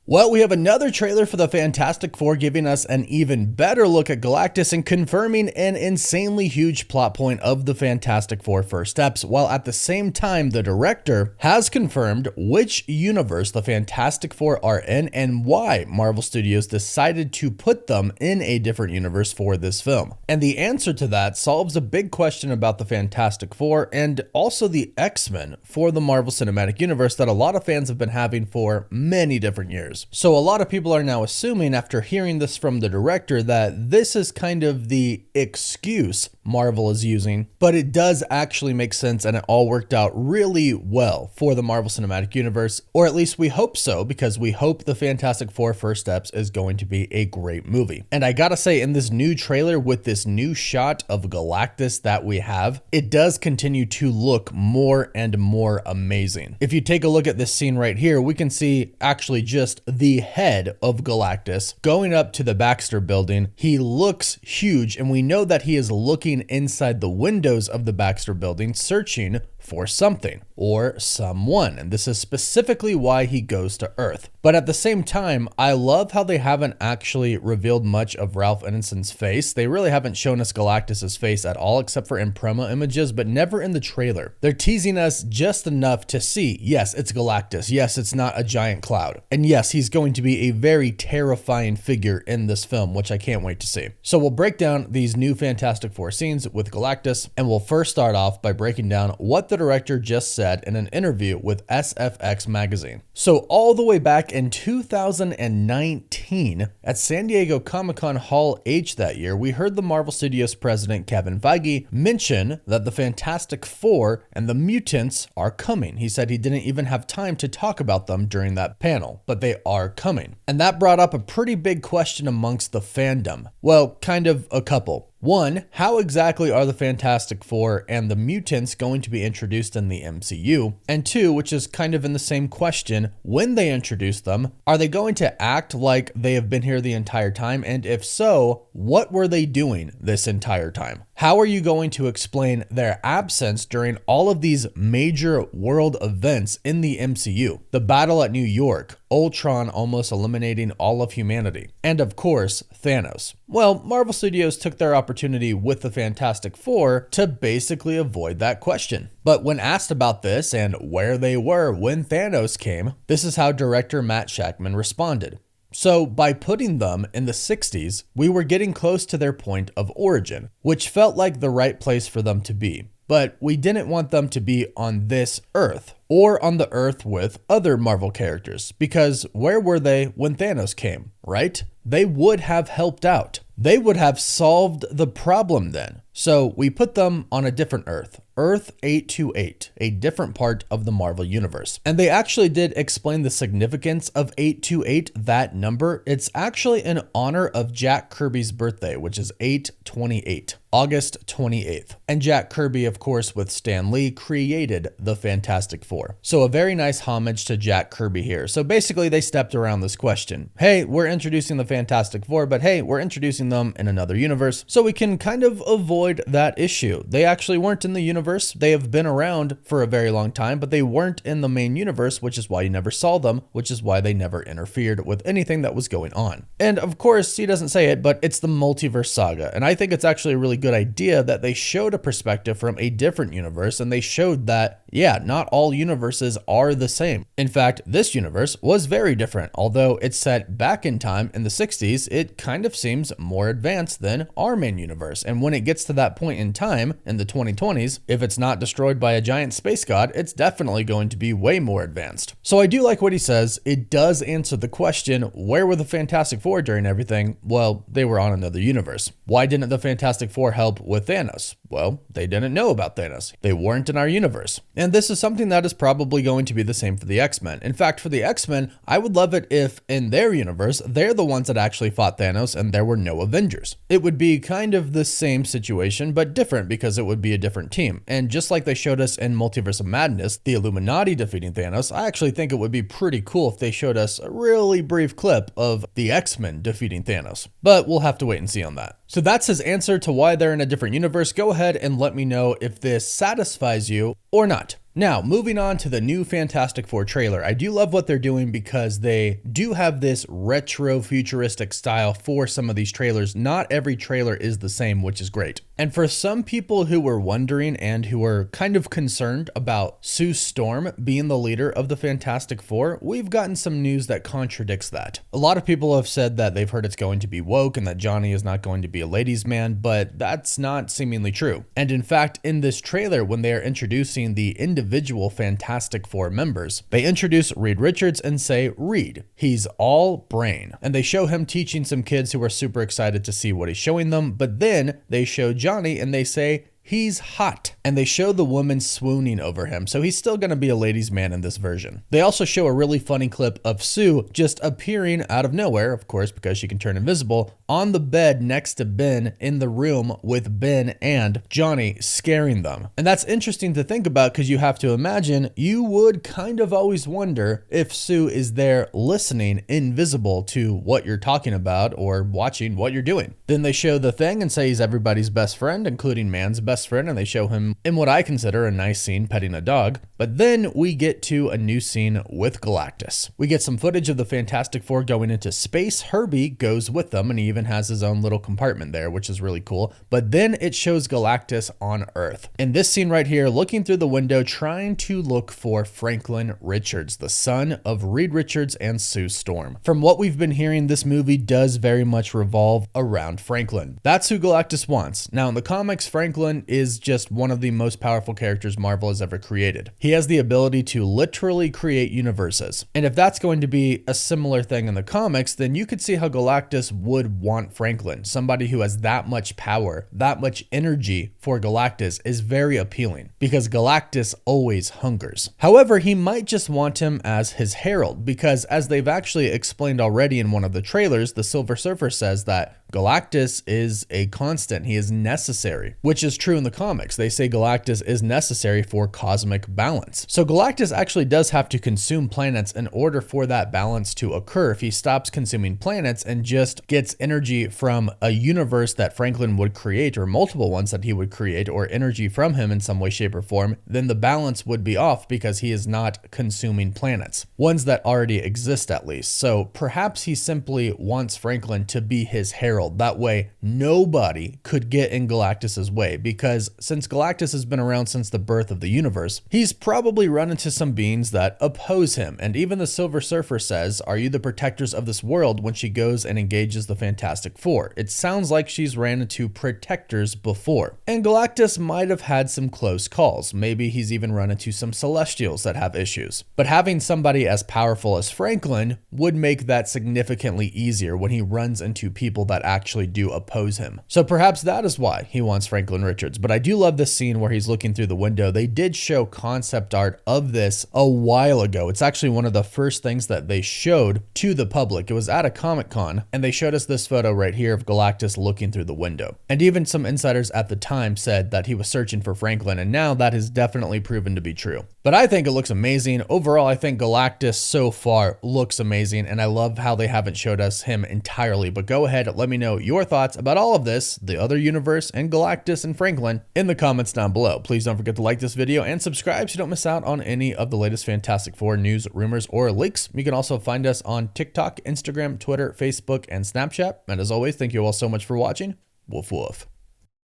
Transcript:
Well, we have another trailer for the Fantastic Four giving us an even better look at Galactus and confirming an insanely huge plot point of the Fantastic Four first steps, while at the same time the director has confirmed which universe the Fantastic Four are in and why Marvel Studios decided to put them in a different universe for this film. And the answer to that solves a big question about the Fantastic Four and also the X-Men for the Marvel Cinematic Universe that a lot of fans have been having for many different years. So a lot of people are now assuming after hearing this from the director that this is kind of the excuse Marvel is using, but it does actually make sense and it all worked out really well for the Marvel Cinematic Universe, or at least we hope so, because we hope the Fantastic Four First Steps is going to be a great movie. And I gotta say, in this new trailer with this new shot of Galactus that we have, it does continue to look more and more amazing. If you take a look at this scene right here, we can see actually just the head of Galactus going up to the Baxter building. He looks huge, and we know that he is looking inside the windows of the Baxter building, searching for something or someone, and this is specifically why he goes to Earth. But at the same time, I love how they haven't actually revealed much of Ralph Ineson's face. They really haven't shown us Galactus's face at all, except for in promo images, but never in the trailer. They're teasing us just enough to see, yes, it's Galactus. Yes, it's not a giant cloud. And yes, he's going to be a very terrifying figure in this film, which I can't wait to see. So we'll break down these new Fantastic Four scenes with Galactus, and we'll first start off by breaking down what the director just said in an interview with SFX magazine. So all the way back in 2019 at San Diego Comic-Con Hall H that year, we heard the Marvel Studios president Kevin Feige mention that the Fantastic Four and the mutants are coming. He said he didn't even have time to talk about them during that panel, but they are coming. And that brought up a pretty big question amongst the fandom. Well, kind of a couple. One, how exactly are the Fantastic Four and the mutants going to be introduced in the MCU? And two, which is kind of in the same question, when they introduce them, are they going to act like they have been here the entire time? And if so, what were they doing this entire time? How are you going to explain their absence during all of these major world events in the MCU? The battle at New York, Ultron almost eliminating all of humanity, and of course, Thanos. Well, Marvel Studios took their opportunity with the Fantastic Four to basically avoid that question. But when asked about this and where they were when Thanos came, this is how director Matt Shakman responded. So by putting them in the 60s, we were getting close to their point of origin, which felt like the right place for them to be. But we didn't want them to be on this Earth or on the Earth with other Marvel characters, because where were they when Thanos came, right? They would have helped out. They would have solved the problem then. So we put them on a different Earth, Earth 828, a different part of the Marvel Universe. And they actually did explain the significance of 828, that number. It's actually in honor of Jack Kirby's birthday, which is 8/28, August 28th. And Jack Kirby, of course, with Stan Lee, created the Fantastic Four. So a very nice homage to Jack Kirby here. So basically they stepped around this question. Hey, we're introducing the Fantastic Four, but hey, we're introducing them in another universe. So we can kind of avoid that issue. They actually weren't in the universe. They have been around for a very long time, but they weren't in the main universe, which is why you never saw them, which is why they never interfered with anything that was going on. And of course, he doesn't say it, but it's the multiverse saga. And I think it's actually a really good idea that they showed a perspective from a different universe, and they showed that, yeah, not all universes are the same. In fact, this universe was very different. Although it's set back in time in the 60s, it kind of seems more advanced than our main universe. And when it gets to that point in time in the 2020s, if it's not destroyed by a giant space god, it's definitely going to be way more advanced. So I do like what he says. It does answer the question, where were the Fantastic Four during everything? Well, they were on another universe. Why didn't the Fantastic Four help with Thanos? Well, they didn't know about Thanos. They weren't in our universe. And this is something that is probably going to be the same for the X-Men. In fact, for the X-Men, I would love it if in their universe, they're the ones that actually fought Thanos and there were no Avengers. It would be kind of the same situation, but different because it would be a different team. And just like they showed us in Multiverse of Madness, the Illuminati defeating Thanos, I actually think it would be pretty cool if they showed us a really brief clip of the X-Men defeating Thanos. But we'll have to wait and see on that. So that's his answer to why they're in a different universe. Go ahead and let me know if this satisfies you or not. Now, moving on to the new Fantastic Four trailer. I do love what they're doing because they do have this retro futuristic style for some of these trailers. Not every trailer is the same, which is great. And for some people who were wondering and who were kind of concerned about Sue Storm being the leader of the Fantastic Four, we've gotten some news that contradicts that. A lot of people have said that they've heard it's going to be woke and that Johnny is not going to be a ladies' man, but that's not seemingly true. And in fact, in this trailer, when they are introducing the individual Fantastic Four members, they introduce Reed Richards and say, Reed, he's all brain. And they show him teaching some kids who are super excited to see what he's showing them, but then they show Johnny and they say, he's hot. And they show the woman swooning over him, so he's still gonna be a ladies' man in this version. They also show a really funny clip of Sue just appearing out of nowhere, of course, because she can turn invisible, on the bed next to Ben in the room with Ben and Johnny, scaring them. And that's interesting to think about because you have to imagine you would kind of always wonder if Sue is there listening invisible to what you're talking about or watching what you're doing. Then they show the Thing and say he's everybody's best friend, including man's best friend, and they show him in what I consider a nice scene petting a dog. But then we get to a new scene with Galactus. We get some footage of the Fantastic Four going into space. Herbie goes with them and he even has his own little compartment there, which is really cool. But then it shows Galactus on Earth. In this scene right here, looking through the window, trying to look for Franklin Richards, the son of Reed Richards and Sue Storm. From what we've been hearing, this movie does very much revolve around Franklin. That's who Galactus wants. Now in the comics, Franklin is just one of the most powerful characters Marvel has ever created. He has the ability to literally create universes. And if that's going to be a similar thing in the comics, then you could see how Galactus would want Franklin. Somebody who has that much power, that much energy for Galactus is very appealing because Galactus always hungers. However, he might just want him as his herald because as they've actually explained already in one of the trailers, the Silver Surfer says that Galactus is a constant. He is necessary, which is true in the comics. They say Galactus is necessary for cosmic balance. So Galactus actually does have to consume planets in order for that balance to occur. If he stops consuming planets and just gets energy from a universe that Franklin would create, or multiple ones that he would create, or energy from him in some way, shape, or form, then the balance would be off because he is not consuming planets, ones that already exist at least. So perhaps he simply wants Franklin to be his herald. That way, nobody could get in Galactus's way because since Galactus has been around since the birth of the universe, he's probably run into some beings that oppose him. And even the Silver Surfer says, "Are you the protectors of this world?" when she goes and engages the Fantastic Four. It sounds like she's ran into protectors before. And Galactus might have had some close calls. Maybe he's even run into some Celestials that have issues. But having somebody as powerful as Franklin would make that significantly easier when he runs into people that actually do oppose him. So perhaps that is why he wants Franklin Richards. But I do love this scene where he's looking through the window. They did show concept art of this a while ago. It's actually one of the first things that they showed to the public. It was at a Comic-Con, and they showed us this photo right here of Galactus looking through the window. And even some insiders at the time said that he was searching for Franklin, and now that has definitely proven to be true. But I think it looks amazing. Overall, I think Galactus so far looks amazing, and I love how they haven't showed us him entirely. But go ahead, let me know your thoughts about all of this, the other universe, and Galactus and Franklin in the comments down below. Please don't forget to like this video and subscribe so you don't miss out on any of the latest Fantastic Four news, rumors, or leaks. You can also find us on TikTok, Instagram, Twitter, Facebook, and Snapchat. And as always, thank you all so much for watching. Woof woof.